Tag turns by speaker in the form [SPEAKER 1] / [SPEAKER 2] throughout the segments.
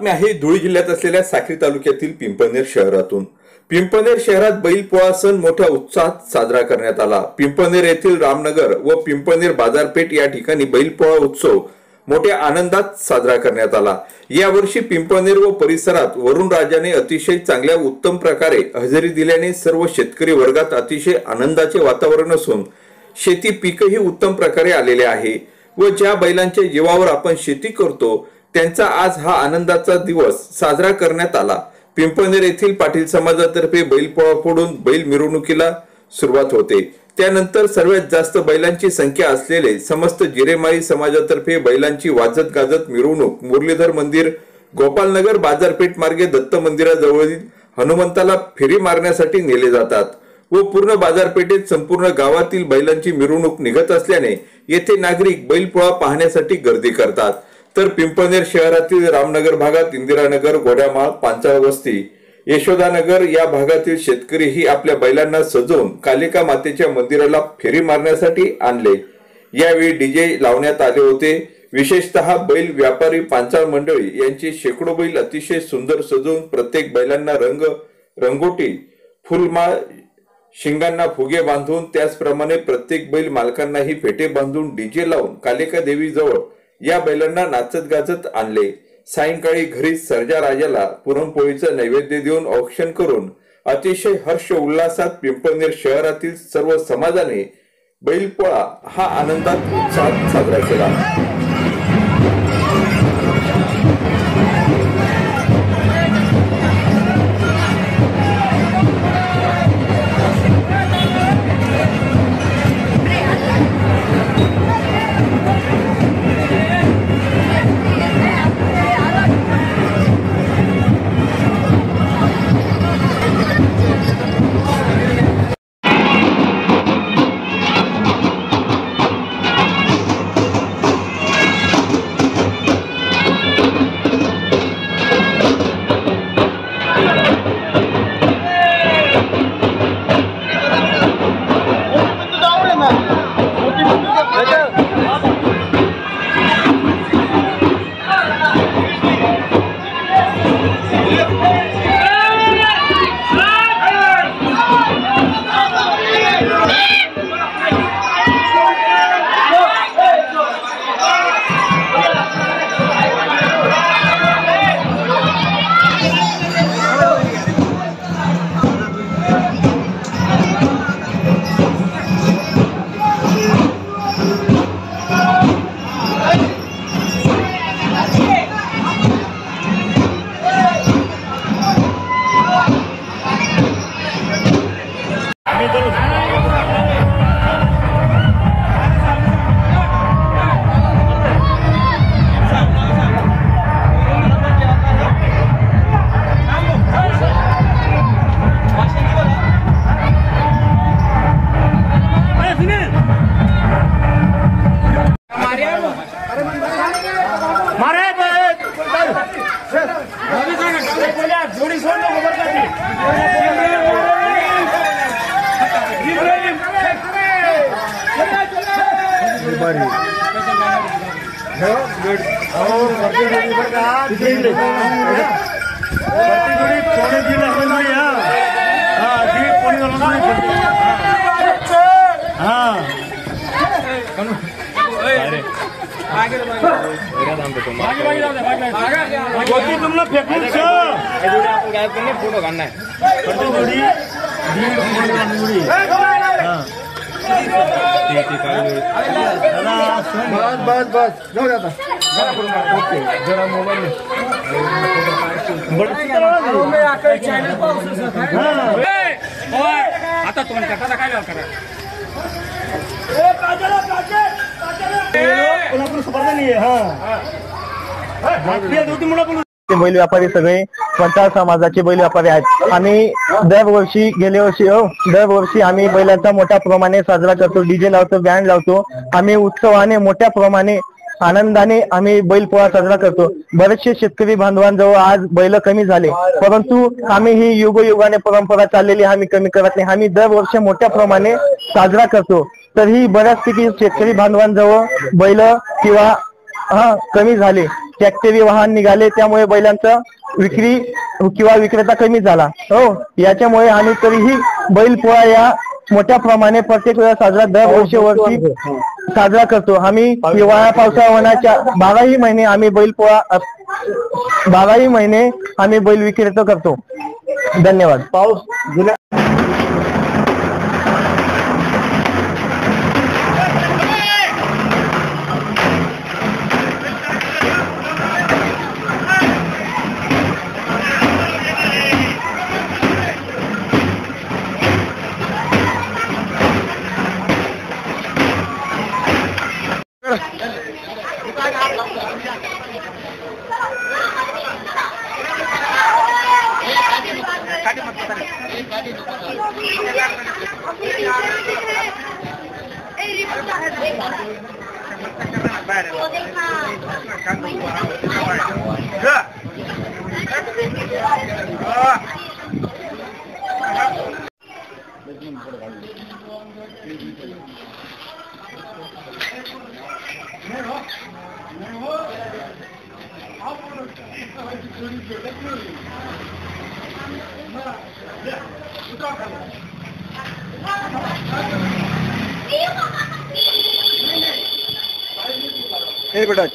[SPEAKER 1] बातम्या आहे धुळे जिल्ह्यात असलेल्या साक्री तालुक्यातील पिंपळनेर शहरातून। पिंपळनेर शहरात बैलपोळा सण मोठ्या उत्साहात साजरा करण्यात आला। पिंपळनेर येथील रामनगर व पिंपळनेर बाजारपेठ या ठिकाणी बैलपोळा उत्सव मोठ्या आनंदात साजरा करण्यात आला। यावर्षी पिंपळनेर व परिसरात वरुण राजाने अतिशय चांगल्या उत्तम प्रकारे हजेरी दिल्याने सर्व शेतकरी वर्गात अतिशय आनंदाचे वातावरण असून शेती पीकही उत्तम प्रकारे आलेले आहे व ज्या बैलांच्या जीवावर आपण शेती करतो त्यांचा आज हा आनंदाचा दिवस साजरा करण्यात आला। पिंपळनेर येथील पाटील समाजातर्फे बैलपोळा फोडून बैल मिरवणुकीला सुरुवात होते। त्यानंतर सर्वात जास्त बैलांची संख्या असलेले समस्त जिरेमाळी समाजातर्फे बैलांची वाजत गाजत मिरवणूक मुरलीधर मंदिर गोपालनगर बाजारपेठ मार्गे दत्त मंदिराजवळील हनुमंताला फेरी मारण्यासाठी नेले जातात व पूर्ण बाजारपेठेत संपूर्ण गावातील बैलांची मिरवणूक निघत असल्याने येथे नागरिक बैलपोळा पाहण्यासाठी गर्दी करतात। तर पिंपळनेर शहरातील रामनगर भागात इंदिरानगर गोड्यामाळ पांचाळ वस्ती यशोदानगर या भागातील शेतकरी ही आपल्या बैलांना सजवून कालिका मातेच्या मंदिराला फेरी मारण्यासाठी आणले। यावेळी डीजे लावण्यात आले होते। विशेषतः बैल व्यापारी पांचाळ मंडळी यांचे शेकडो बैल अतिशय सुंदर सजवून प्रत्येक बैलांना रंगोटी फुलमाळ शिंगांना फुगे बांधून त्याचप्रमाणे प्रत्येक बैल मालकांनाही फेटे बांधून डीजे लावून कालिका देवी जवळ या बैलांना नाचत गाजत आणले। सायंकाळी घरी सर्जा राजाला पुरणपोळीचं नैवेद्य देऊन औक्षण करून अतिशय हर्ष उल्हासात पिंपळनेर शहरातील सर्व समाजाने बैलपोळा हा आनंदात उत्साहात साजरा केला।
[SPEAKER 2] बैल व्यापारी सगळे पंचाळ समाजाचे बैल व्यापारी आहेत। आम्ही दरवर्षी आम्ही बैलांचा मोठ्या प्रमाणे साजरा करतो। डीजे लावतो, बँड लावतो। आम्ही उत्सवाने मोठ्या प्रमाणे आनंदाने आम्ही बैलपोळा साजरा करतो। बरेचसे शेतकरी बांधवांजवळ आज बैल कमी झाले, परंतु आम्ही ही युगयुगाने परंपरा चाललेली आम्ही कमी करत नाही। आम्ही दरवर्षी मोठ्या प्रमाणे साजरा करतो। तर ही बऱ्याचपैकी शेतकरी बांधवांजवळ बैल किंवा कमी झाले। ट्रॅक्टरी वाहन निघाले, त्यामुळे बैलांचा विक्री किंवा विक्रेता कमी झाला. हो, याच्यामुळे आम्ही तरीही बैलपोळा या मोठ्या प्रमाणे प्रत्येक वेळा साजरा दरवर्षी साजरा करतो. आम्ही हिवाळा पावसाळा उन्हाच्या 12ही महिने आम्ही बैलपोळा 12ही महिने आम्ही बैल विक्रेता करतो. धन्यवाद. पाऊस जुन्या बेटा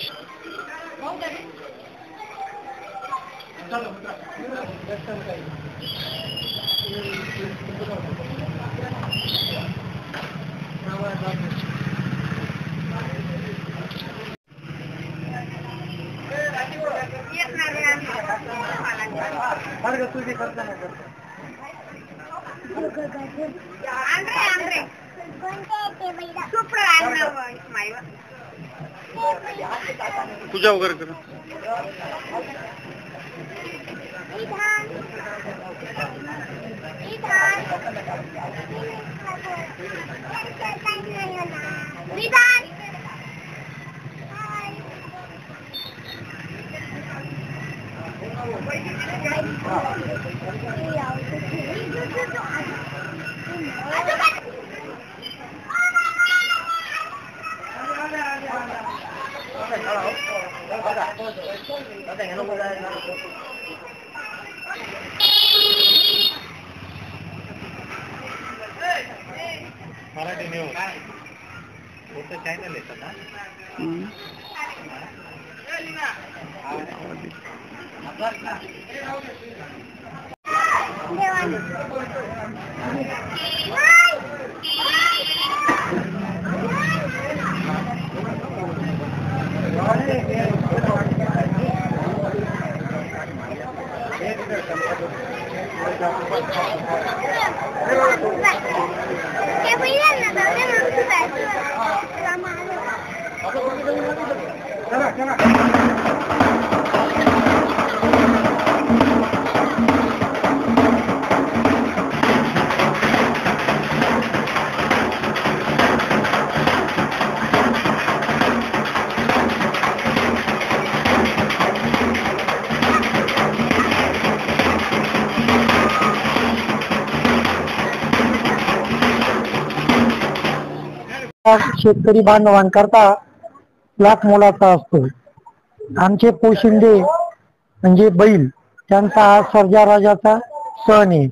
[SPEAKER 2] पूजा वगैरे कर. मराठी न्यूज कोणतं चॅनल आहे ना. शेतकरी बांधवांकरता लाख मोलाचा असतो. आमचे पोशिंदे म्हणजे बैल, त्यांचा हा सर्जा राजाचा सण आहे.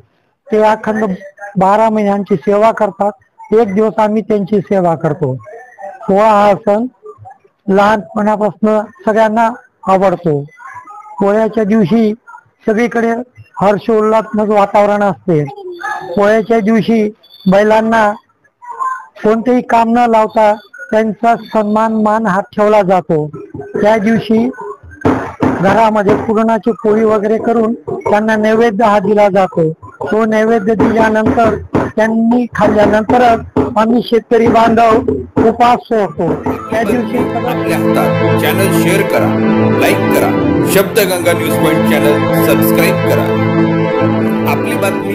[SPEAKER 2] ते अखंड 12 महिन्यांची सेवा करतात. एक दिवस आम्ही त्यांची सेवा करतो. पोळा हा सण लहानपणापासून सगळ्यांना आवडतो. पोळ्याच्या दिवशी सगळीकडे हर्षोल्लासाचं वातावरण असते. पोळ्याच्या दिवशी बैलांना कोणतेही काम न लावता त्यांचा सन्मान मान हात ठेवला जातो. त्या दिवशी घरामध्ये पुरणाची पोळी वगैरे करून त्यांना नैवेद्य हा दिला जातो. तो नैवेद्य दिल्यानंतर त्यांनी खाल्ल्यानंतरच आम्ही शेतकरी बांधव उपास सोडतो. त्या दिवशी
[SPEAKER 1] आपल्या हातात चॅनल शेअर करा, लाईक करा. Shabdganga news point channel subscribe करा. आपली बातमी